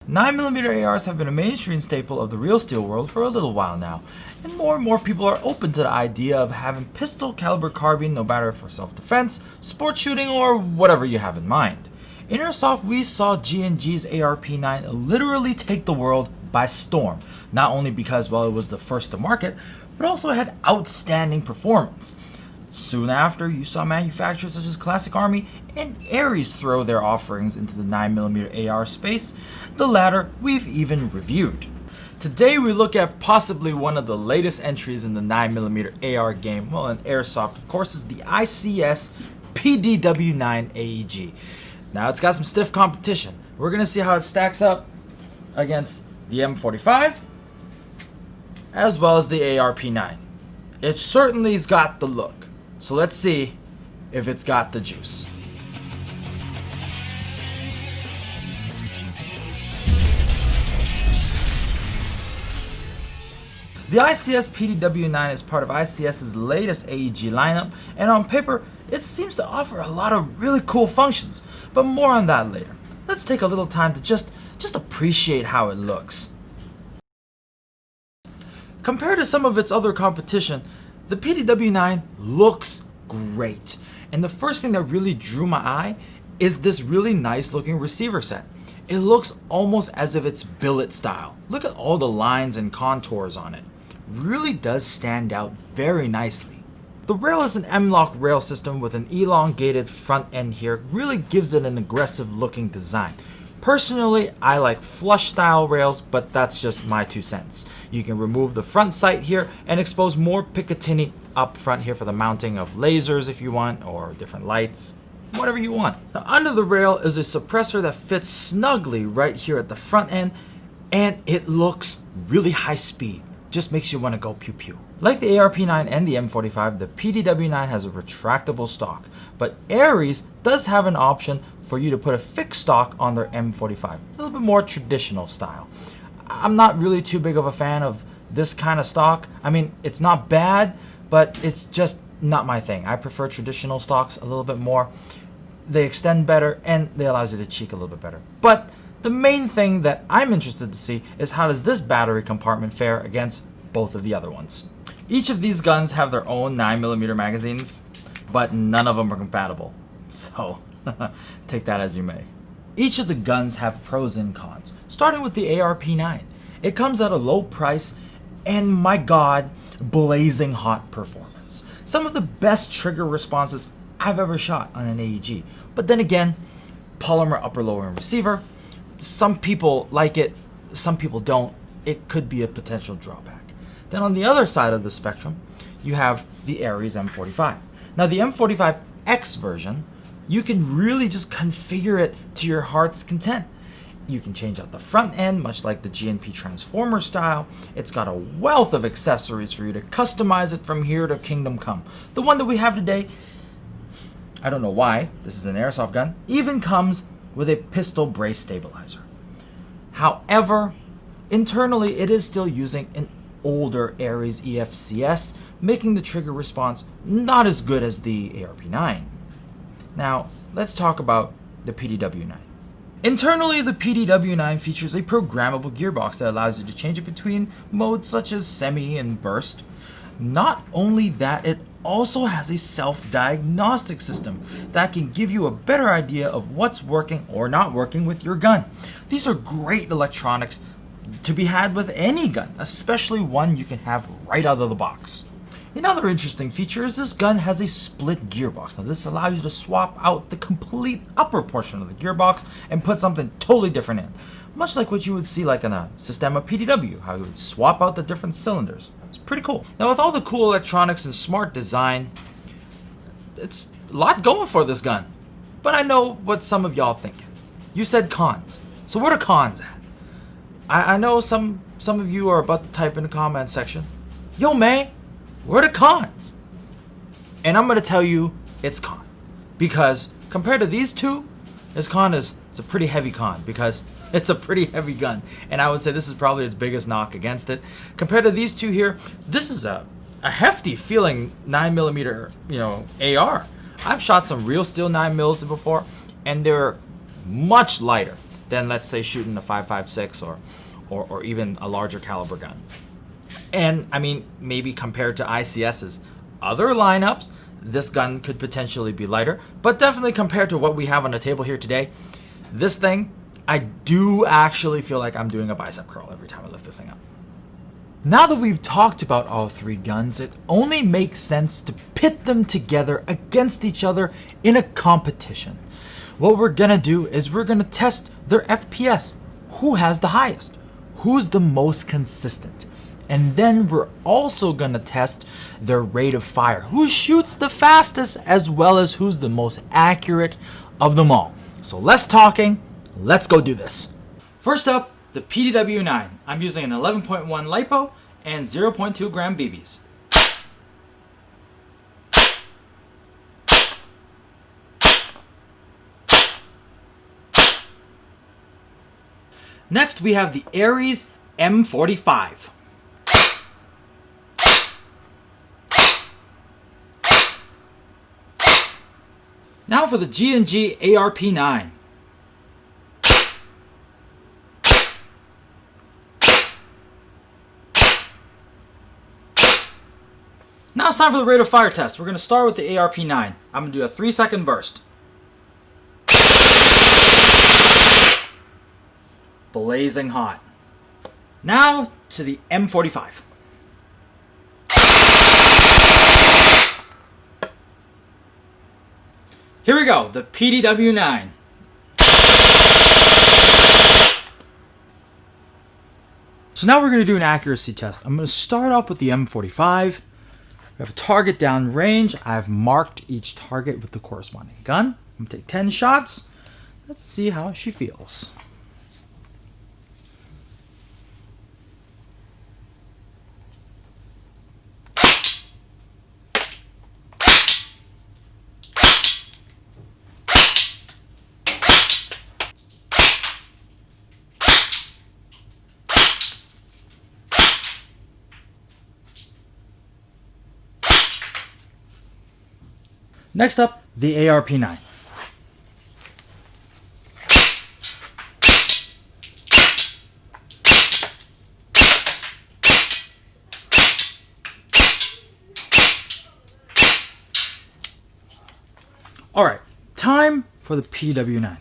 9mm ARs have been a mainstream staple of the real steel world for a little while now, and more people are open to the idea of having pistol caliber carbine, no matter for self-defense, sport shooting, or whatever you have in mind. In Airsoft, we saw G&G's ARP9 literally take the world by storm, not only because, well, it was the first to market, but also had outstanding performance. Soon after, you saw manufacturers such as Classic Army and Ares throw their offerings into the 9mm AR space, the latter we've even reviewed. Today we look at possibly one of the latest entries in the 9mm AR game, well, in Airsoft of course, is the ICS PDW9 AEG. Now it's got some stiff competition. We're going to see how it stacks up against the M45 as well as the ARP9. It certainly's got the look. So let's see if it's got the juice. The ICS PDW9 is part of ICS's latest AEG lineup, and on paper, it seems to offer a lot of really cool functions, but more on that later. Let's take a little time to just appreciate how it looks. Compared to some of its other competition, the PDW9 looks great, and the first thing that really drew my eye is this really nice looking receiver set. It looks almost as if it's billet style. Look at all the lines and contours on it. Really does stand out very nicely. The rail is an M-LOK rail system with an elongated front end here, really gives it an aggressive looking design. Personally, I like flush style rails, but that's just my 2 cents. You can remove the front sight here and expose more Picatinny up front here for the mounting of lasers if you want, or different lights, whatever you want. Now, under the rail is a suppressor that fits snugly right here at the front end, and it looks really high speed. Just makes you want to go pew pew. Like the ARP9 and the M45, the PDW9 has a retractable stock, but Ares does have an option for you to put a fixed stock on their M45, a little bit more traditional style. I'm not really too big of a fan of this kind of stock. I mean, it's not bad, but it's just not my thing. I prefer traditional stocks a little bit more. They extend better and they allow you to cheek a little bit better. But the main thing that I'm interested to see is how does this battery compartment fare against both of the other ones. Each of these guns have their own 9mm magazines, but none of them are compatible. So take that as you may. Each of the guns have pros and cons, starting with the ARP9. It comes at a low price and, my god, blazing hot performance. Some of the best trigger responses I've ever shot on an AEG. But then again, polymer upper lower and receiver. Some people like it, some people don't. It could be a potential drawback. Then on the other side of the spectrum, you have the Ares M45. Now the M45X version, you can really just configure it to your heart's content. You can change out the front end, much like the GNP Transformer style. It's got a wealth of accessories for you to customize it from here to Kingdom Come. The one that we have today, I don't know why, this is an airsoft gun, even comes with a pistol brace stabilizer. However, internally it is still using an older Ares EFCS, making the trigger response not as good as the ARP9. Now, let's talk about the PDW9. Internally, the PDW9 features a programmable gearbox that allows you to change it between modes such as semi and burst. Not only that, it also has a self-diagnostic system that can give you a better idea of what's working or not working with your gun. These are great electronics to be had with any gun, especially one you can have right out of the box. Another interesting feature is this gun has a split gearbox. Now this allows you to swap out the complete upper portion of the gearbox and put something totally different in. Much like what you would see like in a Systema PDW, how you would swap out the different cylinders. It's pretty cool. Now with all the cool electronics and smart design, it's a lot going for this gun. But I know what some of y'all thinking. You said cons. So what are cons at? I know some of you are about to type in the comment section, yo man, what are the cons? And I'm going to tell you it's con. Because compared to these two, this con is it's a pretty heavy con because it's a pretty heavy gun. And I would say this is probably its biggest knock against it. Compared to these two here, this is a hefty feeling 9mm, AR. I've shot some real steel 9mm before and they're much lighter. than, let's say, shooting a 5.56 or even a larger caliber gun. And I mean, maybe compared to ICS's other lineups, this gun could potentially be lighter, but definitely compared to what we have on the table here today, this thing, I do actually feel like I'm doing a bicep curl every time I lift this thing up. Now that we've talked about all three guns, it only makes sense to pit them together against each other in a competition. What we're gonna do is we're gonna test their FPS. Who has the highest? Who's the most consistent? And then we're also gonna test their rate of fire. Who shoots the fastest, as well as who's the most accurate of them all. So less talking, let's go do this. First up, the PDW9. I'm using an 11.1 LiPo and 0.2 gram BBs. Next, we have the Ares M45. Now for the G&G ARP9. Now it's time for the rate of fire test. We're going to start with the ARP9. I'm going to do a 3-second burst. Blazing hot. Now to the M45. Here we go, the PDW9. So now we're going to do an accuracy test. I'm going to start off with the M45. We have a target down range. I've marked each target with the corresponding gun. I'm going to take 10 shots. Let's see how she feels. Next up, the ARP9. All right, time for the PDW9.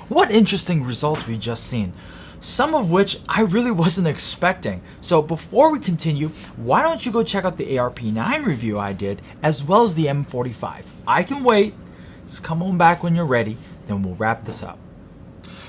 What interesting results we just seen, some of which I really wasn't expecting. So before we continue, why don't you go check out the ARP9 review I did, as well as the M45. I can wait, just come on back when you're ready, then we'll wrap this up.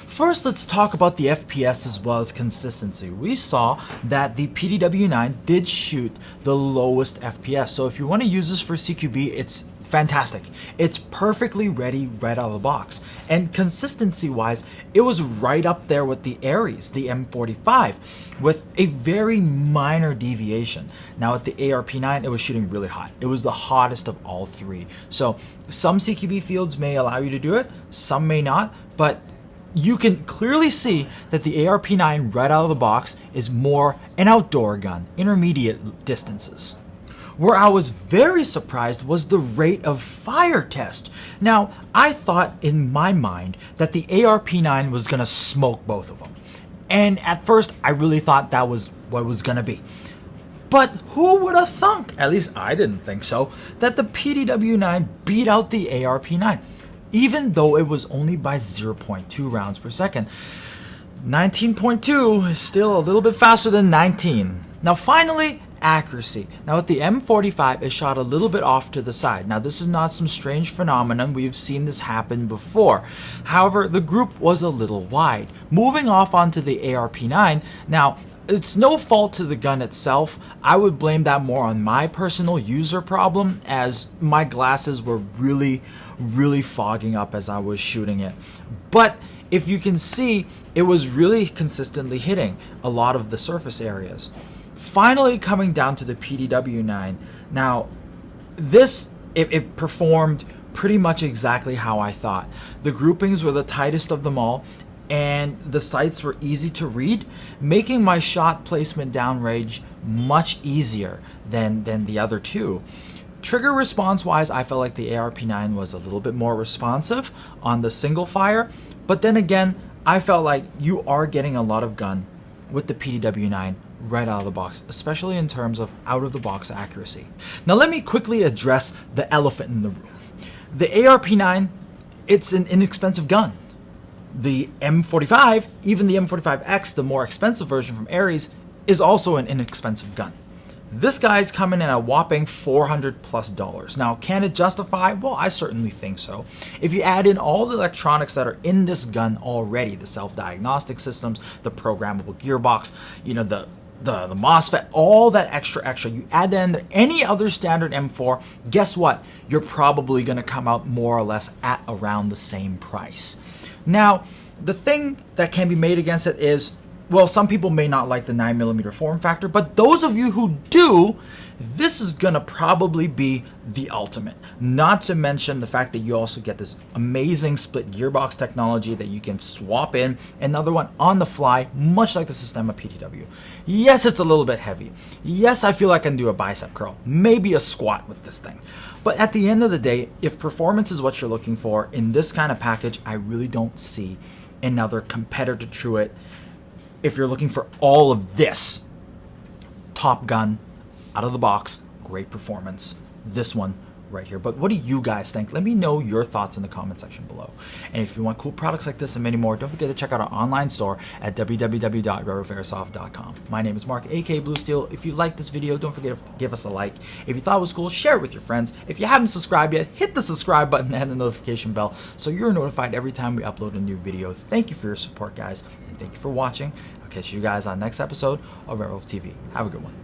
First, let's talk about the FPS as well as consistency. We saw that the PDW9 did shoot the lowest FPS, so if you want to use this for CQB, it's fantastic. It's perfectly ready right out of the box. And consistency wise, it was right up there with the Ares, the M45, with a very minor deviation. Now at the ARP9, it was shooting really hot. It was the hottest of all three. So some CQB fields may allow you to do it, some may not, but you can clearly see that the ARP9 right out of the box is more an outdoor gun, intermediate distances. Where I was very surprised was the rate of fire test. Now, I thought in my mind that the ARP9 was going to smoke both of them. And at first, I really thought that was what it was going to be. But who would have thunk, at least I didn't think so, that the PDW9 beat out the ARP9, even though it was only by 0.2 rounds per second. 19.2 is still a little bit faster than 19. Now finally, accuracy. Now with the M45, it shot a little bit off to the side. Now this is not some strange phenomenon. We've seen this happen before. However, the group was a little wide. Moving off onto the ARP9, now it's no fault to the gun itself. I would blame that more on my personal user problem, as my glasses were really fogging up as I was shooting it. But if you can see, it was really consistently hitting a lot of the surface areas. Finally coming down to the PDW9. Now, it performed pretty much exactly how I thought. The groupings were the tightest of them all, and the sights were easy to read, making my shot placement downrange much easier than the other two. Trigger response wise, I felt like the ARP9 was a little bit more responsive on the single fire, but then again, I felt like you are getting a lot of gun with the PDW9 right out of the box, especially in terms of out of the box accuracy. Now let me quickly address the elephant in the room. The ARP9, it's an inexpensive gun. The M45, even the M45X, the more expensive version from Ares, is also an inexpensive gun. This guy's coming in a whopping $400+. Now, can it justify? Well, I certainly think so. If you add in all the electronics that are in this gun already, the self-diagnostic systems, the programmable gearbox, the MOSFET, all that extra, you add in any other standard M4, guess what? You're probably going to come out more or less at around the same price. Now, the thing that can be made against it is, well, some people may not like the 9mm form factor, but those of you who do, this is going to probably be the ultimate. Not to mention the fact that you also get this amazing split gearbox technology that you can swap in another one on the fly, much like the Systema PDW. Yes, it's a little bit heavy. Yes, I feel like I can do a bicep curl, maybe a squat with this thing. But at the end of the day, if performance is what you're looking for in this kind of package, I really don't see another competitor to it. If you're looking for all of this, Top Gun, out of the box, great performance. This one right here. But what do you guys think? Let me know your thoughts in the comment section below. And if you want cool products like this and many more, don't forget to check out our online store at www.redwolfairsoft.com. My name is Mark, aka Blue Steel. If you liked this video, don't forget to give us a like. If you thought it was cool, share it with your friends. If you haven't subscribed yet, hit the subscribe button and the notification bell so you're notified every time we upload a new video. Thank you for your support, guys, and thank you for watching. I'll catch you guys on next episode of RWTV. Have a good one.